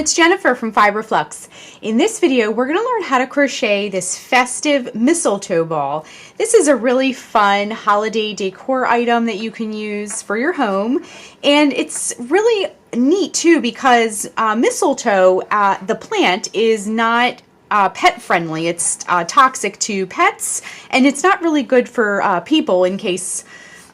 it's Jennifer from Flux. In this video, we're going to learn how to crochet this festive mistletoe ball. This is a really fun holiday decor item that you can use for your home, and it's really neat too because mistletoe, the plant, is not pet friendly. It's toxic to pets, and it's not really good for people in case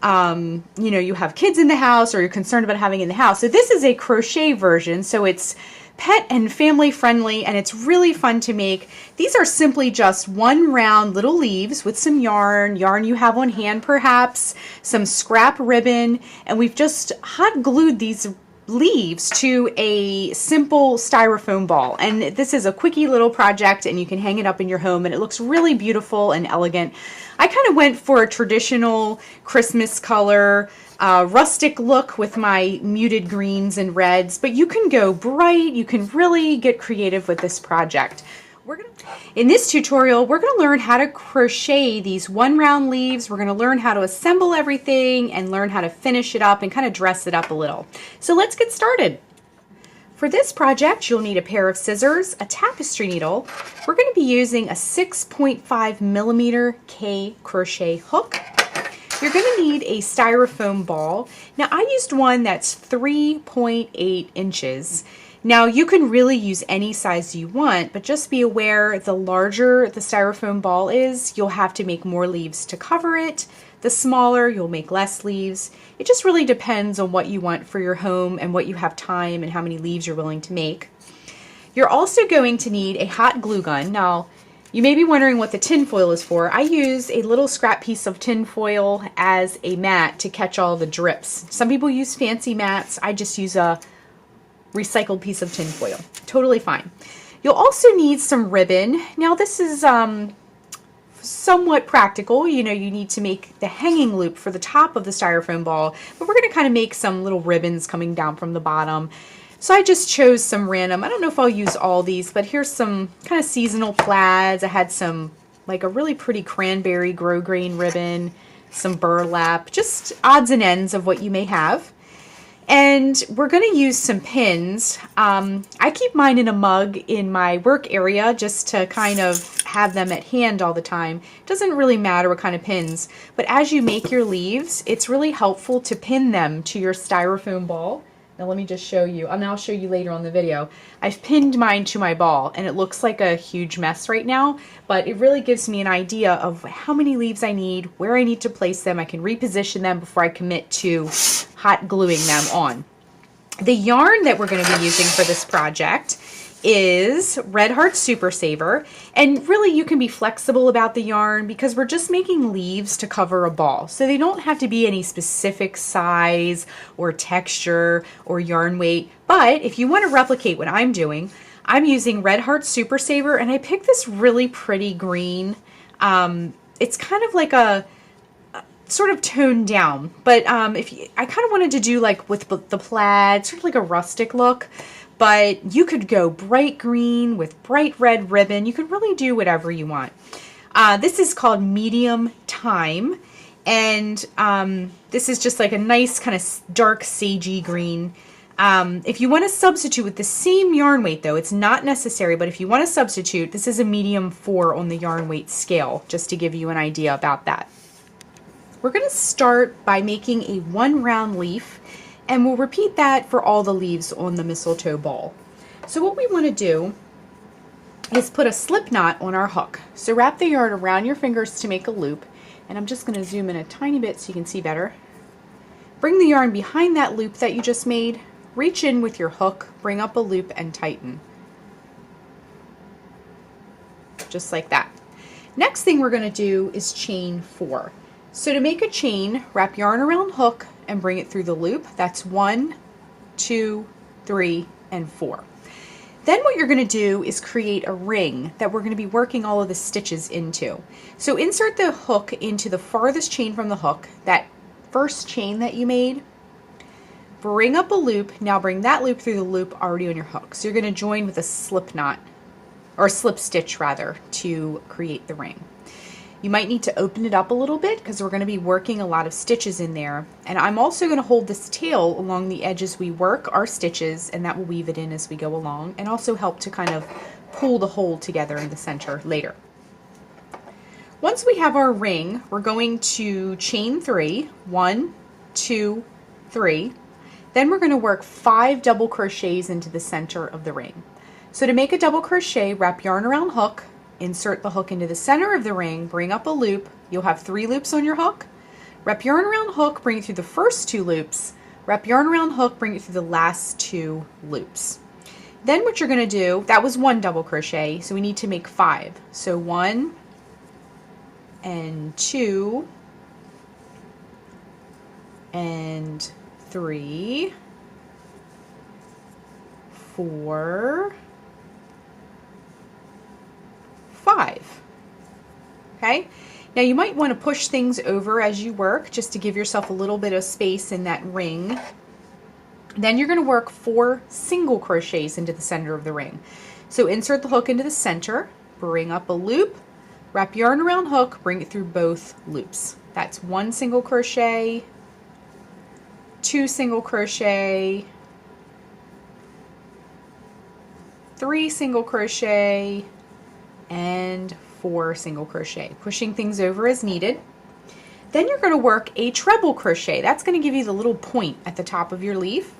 you have kids in the house or you're concerned about having in the house. So this is a crochet version, so it's pet and family friendly, and it's really fun to make. These are simply just one round little leaves with some yarn you have on hand perhaps, some scrap ribbon, and we've just hot glued these leaves to a simple styrofoam ball. And this is a quickie little project, and you can hang it up in your home, and it looks really beautiful and elegant. I kind of went for a traditional Christmas color, rustic look with my muted greens and reds, but you can go bright. You can really get creative with this project. In this tutorial, we're going to learn how to crochet these one round leaves. We're going to learn how to assemble everything and learn how to finish it up and kind of dress it up a little. So let's get started. For this project, you'll need a pair of scissors, a tapestry needle. We're going to be using a 6.5mm K crochet hook. You're going to need a styrofoam ball. Now, I used one that's 3.8 inches. Now, you can really use any size you want, but just be aware the larger the styrofoam ball is, you'll have to make more leaves to cover it. The smaller, you'll make less leaves. It just really depends on what you want for your home and what you have time and how many leaves you're willing to make. You're also going to need a hot glue gun. Now, you may be wondering what the tin foil is for. I use a little scrap piece of tin foil as a mat to catch all the drips. Some people use fancy mats. I just use a recycled piece of tin foil. Totally fine. You'll also need some ribbon. Now this is somewhat practical. You need to make the hanging loop for the top of the styrofoam ball, but we're going to kind of make some little ribbons coming down from the bottom. So I just chose some random, I don't know if I'll use all these, but here's some kind of seasonal plaids. I had some, like a really pretty cranberry grosgrain ribbon, some burlap, just odds and ends of what you may have. And we're going to use some pins. I keep mine in a mug in my work area just to kind of have them at hand all the time. It doesn't really matter what kind of pins, but as you make your leaves, it's really helpful to pin them to your styrofoam ball. Now let me just show you, and I'll show you later on the video. I've pinned mine to my ball, and it looks like a huge mess right now, but it really gives me an idea of how many leaves I need, where I need to place them. I can reposition them before I commit to hot gluing them on. The yarn that we're going to be using for this project is Red Heart Super Saver, and really you can be flexible about the yarn because we're just making leaves to cover a ball, so they don't have to be any specific size or texture or yarn weight. But if you want to replicate what I'm doing, I'm using Red Heart Super Saver, and I picked this really pretty green. It's kind of like a sort of toned down, but I kind of wanted to do like with the plaid, sort of like a rustic look. But you could go bright green with bright red ribbon. You could really do whatever you want. This is called Medium Thyme, and this is just like a nice kind of dark sagey green. If you want to substitute with the same yarn weight, though, it's not necessary, but if you want to substitute, this is a medium 4 on the yarn weight scale, just to give you an idea about that. We're going to start by making a 1 round leaf, and we'll repeat that for all the leaves on the mistletoe ball. So what we want to do is put a slip knot on our hook. So wrap the yarn around your fingers to make a loop, and I'm just going to zoom in a tiny bit so you can see better. Bring the yarn behind that loop that you just made, reach in with your hook, bring up a loop, and tighten. Just like that. Next thing we're going to do is chain 4. So to make a chain, wrap yarn around hook and bring it through the loop. That's 1, 2, 3, and 4. Then what you're going to do is create a ring that we're going to be working all of the stitches into. So insert the hook into the farthest chain from the hook, that first chain that you made. Bring up a loop. Now bring that loop through the loop already on your hook. So you're going to join with a slip knot, or slip stitch rather, to create the ring. You might need to open it up a little bit because we're going to be working a lot of stitches in there. And I'm also going to hold this tail along the edge as we work our stitches, and that will weave it in as we go along and also help to kind of pull the whole together in the center later. Once we have our ring, we're going to chain 3, 1, 2, 3. Then we're going to work 5 double crochets into the center of the ring. So to make a double crochet, wrap yarn around hook, insert the hook into the center of the ring, bring up a loop. You'll have 3 loops on your hook. Wrap yarn around hook, bring it through the first 2 loops. Wrap yarn around hook, bring it through the last 2 loops. Then what you're going to do, that was 1 double crochet, so we need to make 5. So 1 and 2 and 3, 4, 5. Okay, now you might want to push things over as you work just to give yourself a little bit of space in that ring. Then you're going to work 4 single crochets into the center of the ring. So insert the hook into the center, bring up a loop, wrap yarn around hook, bring it through both loops. That's 1 single crochet, 2 single crochet, 3 single crochet, and 4 single crochet, pushing things over as needed. Then you're going to work a treble crochet. That's going to give you the little point at the top of your leaf.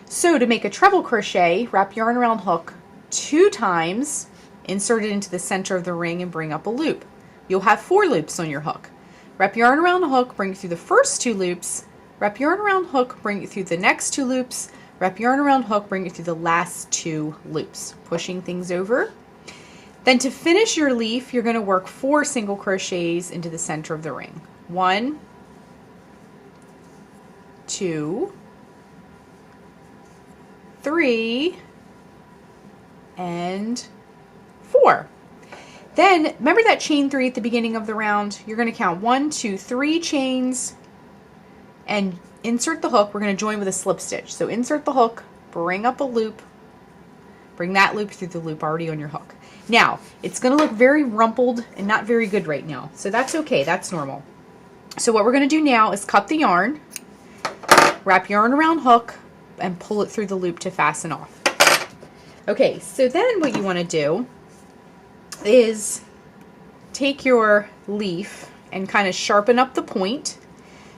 So to make a treble crochet, wrap yarn around hook 2 times, insert it into the center of the ring, and bring up a loop. You'll have 4 loops on your hook. Wrap yarn around the hook, bring it through the first 2 loops, wrap yarn around hook, bring it through the next 2 loops, wrap yarn around hook, bring it through the last 2 loops, pushing things over. Then to finish your leaf, you're going to work 4 single crochets into the center of the ring. 1, 2, 3, and 4. Then remember that chain 3 at the beginning of the round? You're going to count 1, 2, 3 chains and insert the hook. We're going to join with a slip stitch. So insert the hook, bring up a loop, bring that loop through the loop already on your hook. Now, it's going to look very rumpled and not very good right now. So that's okay, that's normal. So what we're going to do now is cut the yarn, wrap yarn around hook, and pull it through the loop to fasten off. Okay, so then what you want to do is take your leaf and kind of sharpen up the point,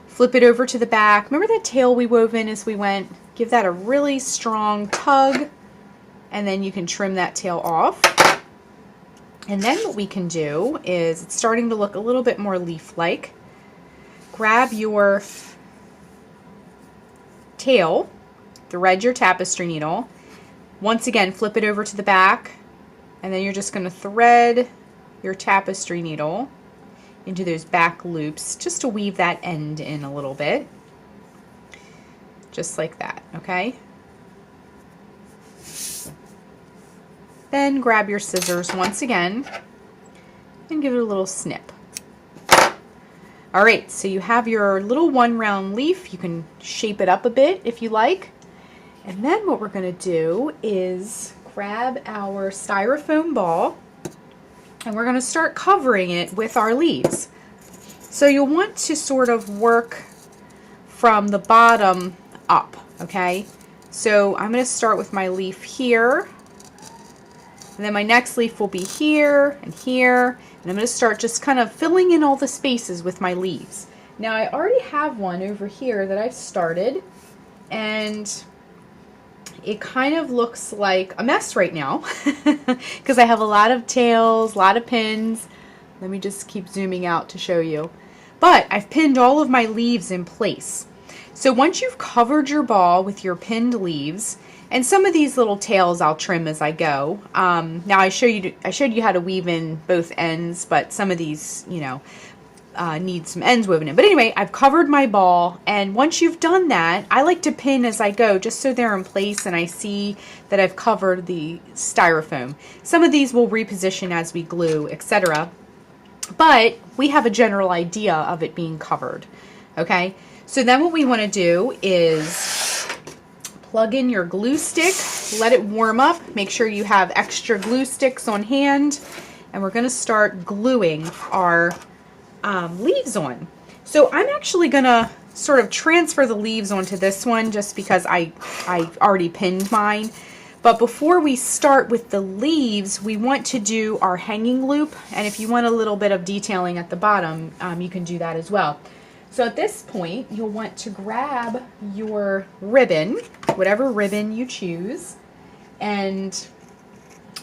flip it over to the back. Remember that tail we wove in as we went? Give that a really strong tug, and then you can trim that tail off. And then what we can do is, it's starting to look a little bit more leaf-like. Grab your tail, thread your tapestry needle. Once again, flip it over to the back, and then you're just going to thread your tapestry needle into those back loops just to weave that end in a little bit. Just like that, okay? Then grab your scissors once again and give it a little snip. Alright, so you have your little 1 round leaf. You can shape it up a bit if you like. And then what we're going to do is grab our styrofoam ball, and we're going to start covering it with our leaves. So you'll want to sort of work from the bottom up, okay? So I'm going to start with my leaf here, and then my next leaf will be here and here, and I'm going to start just kind of filling in all the spaces with my leaves. Now I already have one over here that I've started, and it kind of looks like a mess right now because I have a lot of tails, a lot of pins. Let me just keep zooming out to show you. But I've pinned all of my leaves in place. So once you've covered your ball with your pinned leaves, and some of these little tails I'll trim as I go. Now I showed you how to weave in both ends, but some of these, you know, need some ends woven in. But anyway, I've covered my ball, and once you've done that, I like to pin as I go just so they're in place and I see that I've covered the styrofoam. Some of these will reposition as we glue, etc. But we have a general idea of it being covered. Okay, so then what we want to do is plug in your glue stick, let it warm up, make sure you have extra glue sticks on hand, and we're going to start gluing our leaves on. So I'm actually gonna sort of transfer the leaves onto this one just because I already pinned mine. But before we start with the leaves, we want to do our hanging loop. And if you want a little bit of detailing at the bottom, you can do that as well. So at this point, you'll want to grab your ribbon, whatever ribbon you choose. And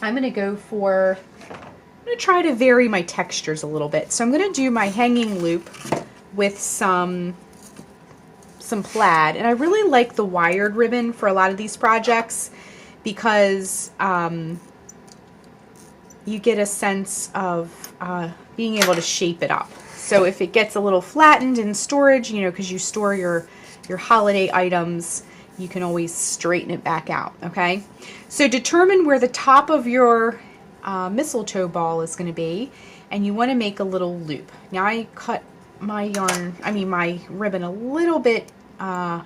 I'm going to go for, I'm going to try to vary my textures a little bit. So I'm going to do my hanging loop with some plaid. And I really like the wired ribbon for a lot of these projects, because you get a sense of being able to shape it up. So if it gets a little flattened in storage, you know, because you store your holiday items, you can always straighten it back out, okay? So determine where the top of your mistletoe ball is going to be, and you want to make a little loop. Now I cut my my ribbon a little bit long.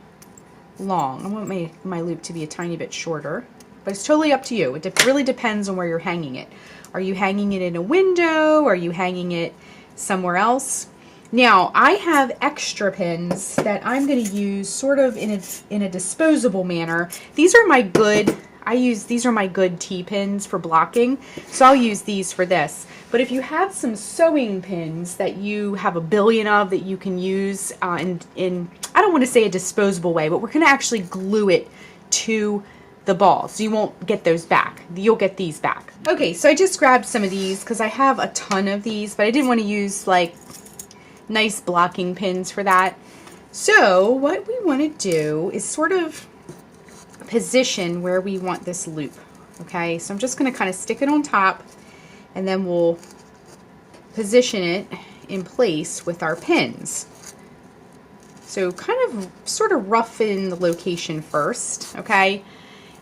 I want my loop to be a tiny bit shorter. But it's totally up to you. It really depends on where you're hanging it. Are you hanging it in a window? Are you hanging it somewhere else? Now, I have extra pins that I'm going to use sort of in a disposable manner. These are my good, these are my good T-pins for blocking, so I'll use these for this. But if you have some sewing pins that you have a billion of that you can use in I don't want to say a disposable way, but we're going to actually glue it to the ball, so you won't get those back. You'll get these back. Okay, so I just grabbed some of these because I have a ton of these, but I didn't want to use like nice blocking pins for that. So what we want to do is sort of position where we want this loop. Okay, so I'm just going to kind of stick it on top, and then we'll position it in place with our pins. So kind of sort of roughen the location first, okay?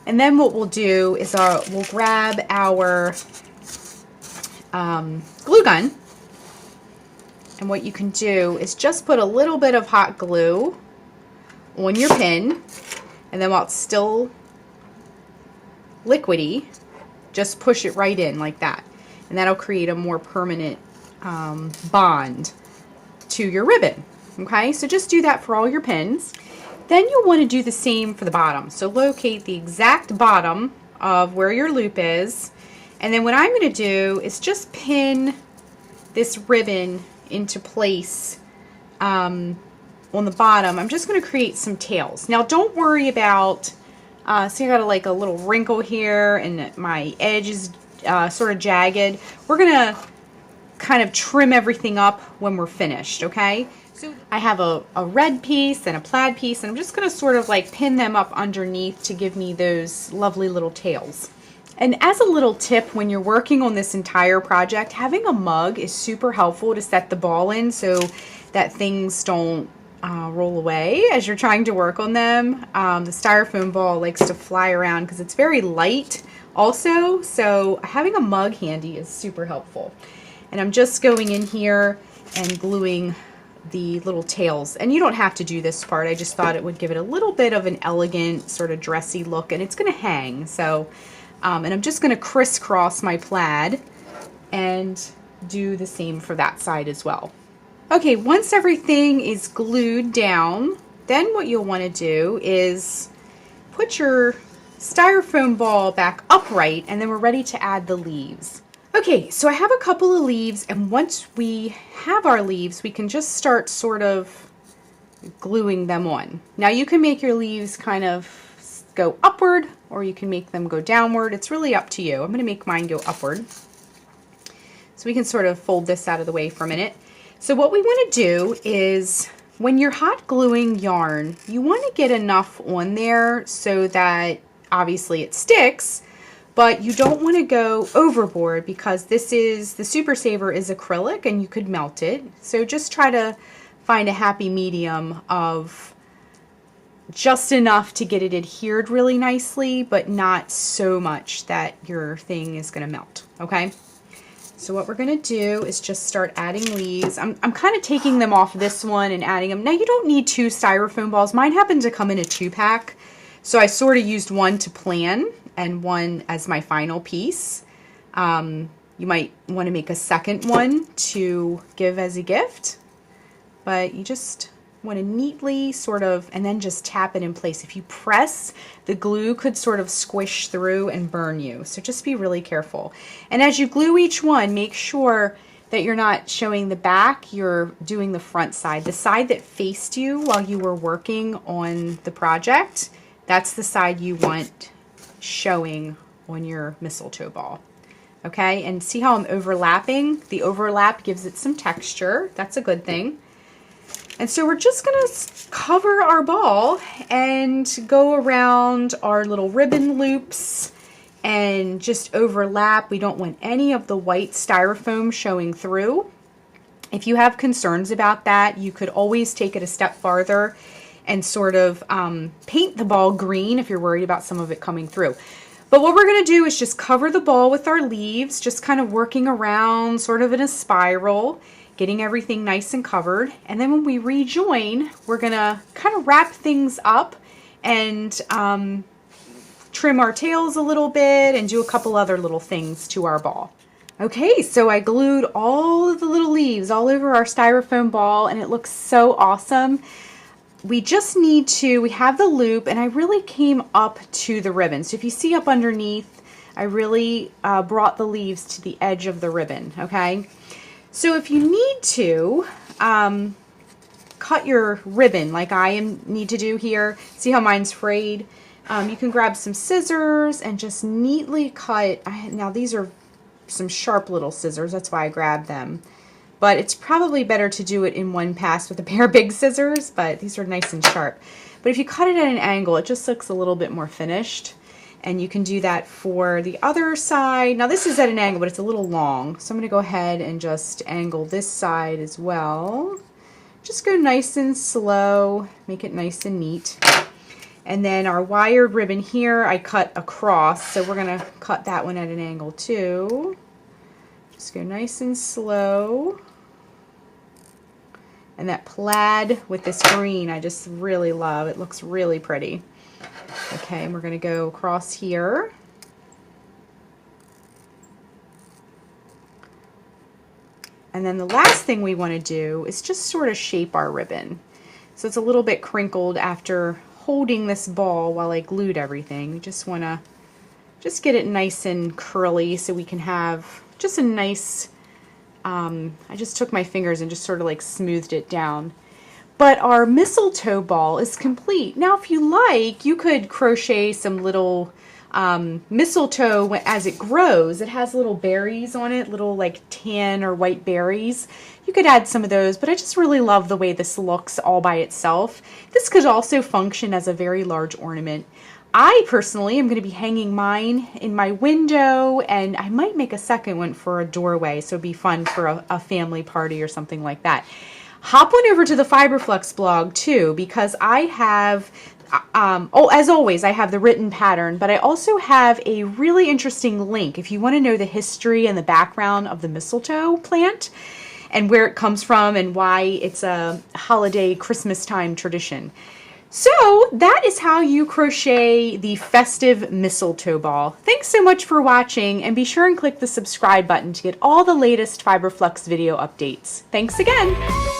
And then what we'll do is we'll grab our glue gun, and what you can do is just put a little bit of hot glue on your pin, and then while it's still liquidy, just push it right in like that, and that'll create a more permanent bond to your ribbon. Okay, so just do that for all your pins. Then you'll want to do the same for the bottom. So locate the exact bottom of where your loop is. And then what I'm going to do is just pin this ribbon into place on the bottom. I'm just going to create some tails. Now don't worry about, see I got like a little wrinkle here and my edge is sort of jagged. We're going to kind of trim everything up when we're finished, okay? So I have a red piece and a plaid piece, and I'm just going to sort of like pin them up underneath to give me those lovely little tails. And as a little tip, when you're working on this entire project, having a mug is super helpful to set the ball in so that things don't roll away as you're trying to work on them. The styrofoam ball likes to fly around because it's very light also, so having a mug handy is super helpful. And I'm just going in here and gluing the little tails, and you don't have to do this part. I just thought it would give it a little bit of an elegant sort of dressy look, and it's going to hang. So and I'm just going to crisscross my plaid and do the same for that side as well. Okay, once everything is glued down, then what you'll want to do is put your styrofoam ball back upright, and then we're ready to add the leaves. Okay, so I have a couple of leaves, and once we have our leaves, we can just start sort of gluing them on. Now you can make your leaves kind of go upward, or you can make them go downward. It's really up to you. I'm going to make mine go upward. So we can sort of fold this out of the way for a minute. So what we want to do is, when you're hot gluing yarn, you want to get enough on there so that obviously it sticks, but you don't want to go overboard because this is, the Super Saver is acrylic and you could melt it. So just try to find a happy medium of just enough to get it adhered really nicely, but not so much that your thing is going to melt, okay? So what we're going to do is just start adding leaves. I'm kind of taking them off this one and adding them. Now you don't need 2 styrofoam balls. Mine happened to come in a 2-pack. So I sort of used one to plan and one as my final piece. You You might want to make a second one to give as a gift, but you just want to neatly sort of, and then just tap it in place. If you press, the glue could sort of squish through and burn you. So just be really careful. And as you glue each one, make sure that you're not showing the back, you're doing the front side. The side that faced you while you were working on the project, that's the side you want showing on your mistletoe ball. Okay, and see how I'm overlapping? The overlap gives it some texture. That's a good thing. And so we're just going to cover our ball and go around our little ribbon loops and just overlap. We don't want any of the white styrofoam showing through. If you have concerns about that, you could always take it a step farther and sort of paint the ball green if you're worried about some of it coming through. But what we're going to do is just cover the ball with our leaves, just kind of working around sort of in a spiral, getting everything nice and covered. And then when we rejoin, we're going to kind of wrap things up and trim our tails a little bit and do a couple other little things to our ball. Okay, so I glued all of the little leaves all over our styrofoam ball and it looks so awesome. We just need to, we have the loop and I really came up to the ribbon. So if you see up underneath, I really brought the leaves to the edge of the ribbon, okay? So if you need to cut your ribbon like I need to do here, see how mine's frayed? You can grab some scissors and just neatly cut. Now these are some sharp little scissors, that's why I grabbed them. But it's probably better to do it in one pass with a pair of big scissors, but these are nice and sharp. But if you cut it at an angle, it just looks a little bit more finished. And you can do that for the other side. Now this is at an angle, but it's a little long. So I'm going to go ahead and just angle this side as well. Just go nice and slow, make it nice and neat. And then our wired ribbon here, I cut across. So we're going to cut that one at an angle too. Just go nice and slow. And that plaid with this green, I just really love. It looks really pretty. Okay, and we're going to go across here. And then the last thing we want to do is just sort of shape our ribbon. So it's a little bit crinkled after holding this ball while I glued everything. We just want to just get it nice and curly so we can have just a nice, I just took my fingers and just sort of like smoothed it down. But our mistletoe ball is complete. Now if you like, you could crochet some little mistletoe as it grows. It has little berries on it, little like tan or white berries. You could add some of those, but I just really love the way this looks all by itself. This could also function as a very large ornament. I personally am going to be hanging mine in my window, and I might make a second one for a doorway, so it'd be fun for a family party or something like that. Hop on over to the Flux blog too, because I have, as always, I have the written pattern, but I also have a really interesting link if you want to know the history and the background of the mistletoe plant and where it comes from and why it's a holiday Christmas time tradition. So that is how you crochet the festive mistletoe ball. Thanks so much for watching, and be sure and click the subscribe button to get all the latest Flux video updates. Thanks again!